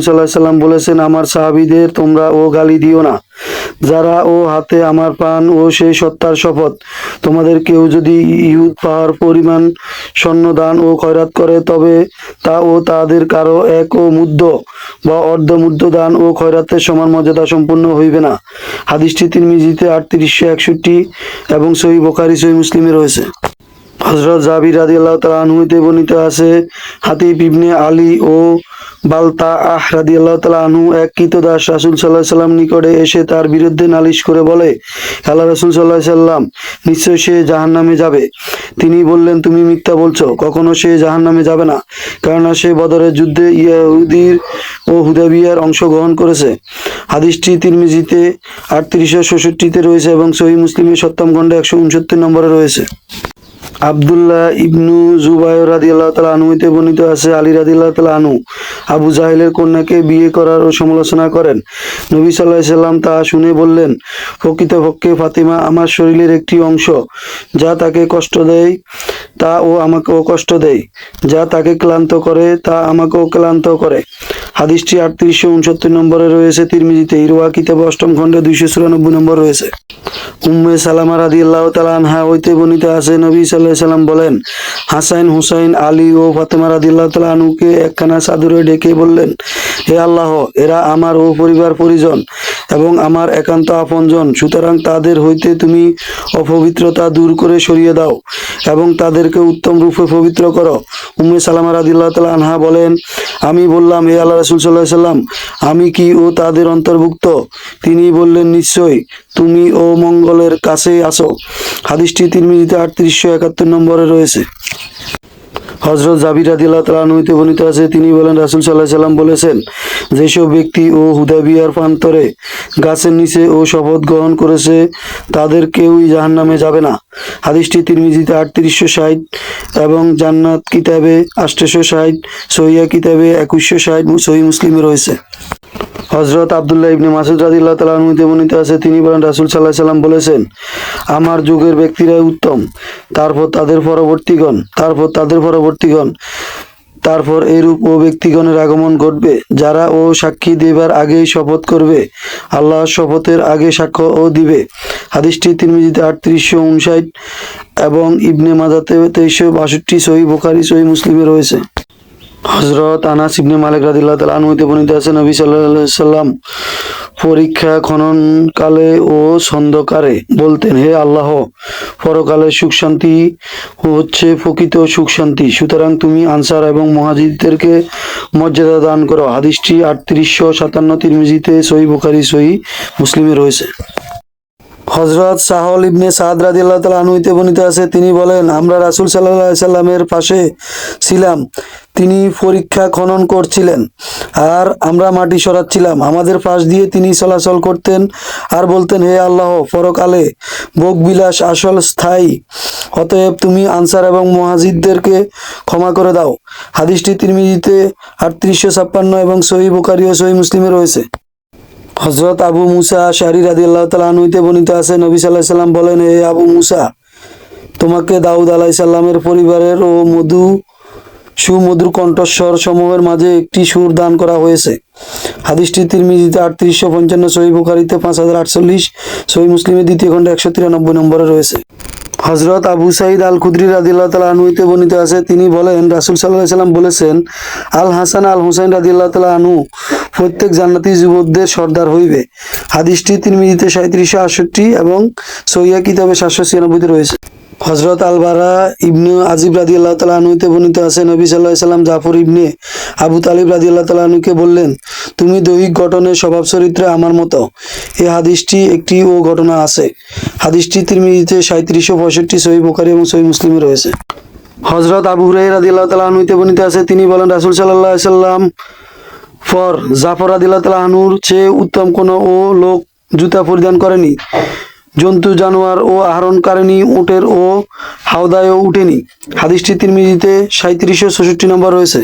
সাল্লাল্লাহু আলাইহি সাল্লাম বলেছেন, আমার সাহাবীদের তোমরা ও গালি দিও না, যারা ও হাতে আমার প্রাণ ও সেই সত্তার শপথ, তোমাদের কেউ যদি ইহুদ পাহাড় পরিমাণ স্বর্ণ দান ও খয়রাত করে, তবে তা ও তাদের কারো এক ও মুদ্দ বা অর্ধমুদ্দ দান ও খয়রাতের সমান মর্যাদা সম্পূর্ণ হইবে না। হাদিসটি তিরমিজিতে 3861 এবং সহিহ বুখারী সহিহ মুসলিমে রয়েছে। হযরত জাবির রাদিয়াল্লাহু তাআলা আনহু হতে বর্ণিত আছে, হাতিব ইবনে আলী ও বালতাআহ রাদিয়াল্লাহু তাআলা আনহু এক কৃতদাস রাসূল সাল্লাল্লাহু আলাইহি সাল্লাম নিকটে এসে তার বিরুদ্ধে নালিশ করে বলে, আল্লাহ রাসূল সাল্লাল্লাহু আলাইহি সাল্লাম, নিশ্চয় সে জাহান্নামে যাবে। তিনি বললেন, তুমি মিথ্যা বলছো, কখনো সে জাহান্নামে যাবে না, কেননা সে বদরের যুদ্ধে ইহুদীর ও হুদায়বিয়ার অংশগ্রহণ করেছে। হাদিসটি তিরমিজিতে 3866-তে রয়েছে এবং সহিহ মুসলিমের 7ম খণ্ডে 169 নম্বরে রয়েছে। আব্দুল্লাহ ইবনু জুবায়র রাদিয়াল্লাহু তাআলা আনহু হতে বর্ণিত আছে, আলী রাদিয়াল্লাহু তাআলা আনহু আবু জাহেলের কন্যাকে বিয়ে করার ও সমালোচনা করেন। নবী সাল্লাল্লাহু আলাইহি সাল্লাম তা শুনে বললেন, প্রকৃতপক্ষে ফাতিমা আমার শরীরের একটি অংশ, যা তাকে কষ্ট দেয় তা ও আমাকেও কষ্ট দেয়, যা তাকে ক্লান্ত করে তা আমাকেও ক্লান্ত করে। হাদিসটি 3869 নম্বরে রয়েছে। তিরমিজিতে ইরওয়া কিতাবে 8ম খণ্ডে 294 নম্বর রয়েছে। উম্মে সালামা রাদিয়াল্লাহু তাআলা আনহা হইতে বর্ণিত আছে, নবী সাল্লাল্লাহু আলাইহি সাল্লাম বলেন, হাসান, হুসাইন, আলী ও ফাতেমা রাদিয়াল্লাহু তাআলা আনহুকে একখানা চাদরে ঢেকে বললেন, হে আল্লাহ, এরা আমার ও পরিবার পরিজন এবং আমার একান্ত আপনজন, সুতরাং তাদের হইতে তুমি অপবিত্রতা দূর করে সরিয়ে দাও এবং তাদেরকে উত্তম রূপে পবিত্র করো। উম্মে সালামা রাদিয়াল্লাহু তাআলা আনহা বলেন, আমি বললাম, হে আল্লাহ রাসূল সাল্লাল্লাহু আলাইহি সাল্লাম, আমি কি ও তাদের অন্তর্ভুক্ত? তিনি বললেন, নিশ্চয়, তুমি ও মঙ্গলের কাছে আসো। হাদিসটি তিরমিজিতে 3871 নম্বরে রয়েছে। হযরত জাবির রাদিয়াল্লাহু তাআলা আনহু হতে বর্ণিত আছে, তিনি বলেন, রাসূল সাল্লাল্লাহু আলাইহি সাল্লাম বলেছেন, যেসব ব্যক্তি ও হুদায়বিয়ার প্রান্তরে গাছের নিচে ও শপথ গ্রহণ করেছে, তাদের কেউই জাহান্নামে যাবে না। হাদিসটি তিরমিজিতে 3860 এবং জান্নাত কিতাবে 860, সহিহ কিতাবে 2160, সহিহ মুসলিমে রয়েছে। হযরত আব্দুল্লাহ ইবনে মাসউদ রাদিয়াল্লাহু তাআলা আনহু হতে বর্ণিত আছে, তিনি বলেন, রাসূল সাল্লাল্লাহু আলাইহি সাল্লাম বলেছেন, আমার যুগের ব্যক্তিরাই উত্তম, তারপর তাদের পরবর্তীগণ, তারপর এরূপ ও ব্যক্তিগণের আগমন ঘটবে, যারা ও সাক্ষী দেবার আগেই শপথ করবে, আল্লাহর শপথের আগে সাক্ষ্য ও দিবে। হাদিসটি তিরমিজিতে 3859 এবং ইবনে মাজাতে 2362, সহিহ বুখারী সহিহ মুসলিমে রয়েছে। হযরত আনাস ইবনে মালিক রাদিয়াল্লাহু তাআলা আনহু হতে বর্ণিত আছে, নবী সাল্লাল্লাহু আলাইহি সাল্লাম পরীক্ষা খননকালে ও ছন্দকারে বলতেন, হে আল্লাহ, পরকালের সুখ শান্তি হচ্ছে প্রকৃত সুখ শান্তি, সুতরাং তুমি আনসার এবং মুহাজিরদেরকে মর্যাদা দান করো। হাদিসটি 3857 তিরমিজিতে, সহিহ বুখারী সহিহ মুসলিমে রয়েছে। হযরত সাহল ইবনে সাদ রাদিয়াল্লাহু তাআলা আনহু হতে বর্ণিত আছে, তিনি বলেন, আমরা রাসূল সাল্লাল্লাহু আলাইহি সাল্লামের পাশে ছিলাম, তিনি পরীক্ষা খনন করছিলেন আর আমরা মাটি সরাচ্ছিলাম। আমাদের পাশ দিয়ে তিনি চলাচল করতেন আর বলতেন, হে আল্লাহ, পরকালে ভোগবিলাস আসল স্থায়ী, অতএব তুমি আনসার এবং মুহাজিরদেরকে ক্ষমা করে দাও। হাদিসটি তিরমিজিতে 3856 এবং সহিহ বুখারী ও সহিহ মুসলিমে রয়েছে। হযরত আবু মুসা আশআরী রাদিয়াল্লাহু তাআলা আনহু হতে বর্ণিত আছে, নবী সাল্লাল্লাহু আলাইহি সাল্লাম বলেন, হে আবু মুসা, তোমাকে দাউদ আলাইহিস সালামের পরিবারের ও সুমধুর কণ্ঠস্বর সমূহের মাঝে একটি সুর দান করা হয়েছে। হাদিসটি তিরমিজিতে 3855, সহিহ বুখারীতে 5048, সহিহ মুসলিমের 2য় খণ্ডে 193 নম্বরে রয়েছে। হযরত আবু সাঈদ আল খুদরি রাদিয়াল্লাহু তাআলা আনহু হতে বর্ণিত আছে, তিনি বলেন, রাসূল সাল্লাল্লাহু আলাইহি সাল্লাম বলেছেন, আল হাসান আল হুসাইন রাদিয়াল্লাহু তাআলা আনহু প্রত্যেক জান্নাতি যুবকদের সর্দার হইবে। হাদিসটি তিরমিজিতে 3768 এবং সহিহ কিতাবে 796 রয়েছে। হযরত আল বারা ইবনে আজিব রাদিয়াল্লাহু তাআলা আনহু হতে বর্ণিত আছে, নবী সাল্লাল্লাহু আলাইহি সাল্লাম জাফর ইবনে আবু তালিব রাদিয়াল্লাহু তাআলা আনহুকে বললেন, তুমি দৈহিক গঠনে স্বভাব চরিত্রে আমার মতো। এই হাদিসটি একটি ও ঘটনা আছে। হাদিসটি তিরমিজিতে 3765, সহিহ বুখারী এবং সহিহ মুসলিমে রয়েছে। হযরত আবু হুরায়রা রাদিয়াল্লাহু তাআলা আনহু হতে বর্ণিত আছে, তিনি বলেন, রাসূল সাল্লাল্লাহু আলাইহি সাল্লাম পর জাফর রাদিয়াল্লাহু তাআলা আনহুর চেয়ে উত্তম কোনো লোক জুতা পরিধান করেনি, জন্তু জানোয়ার ও আহরণকারিণী উটের ও হাওদায়ও উঠেনি। হাদিসটি তিরমিজিতে 3766 নম্বর রয়েছে।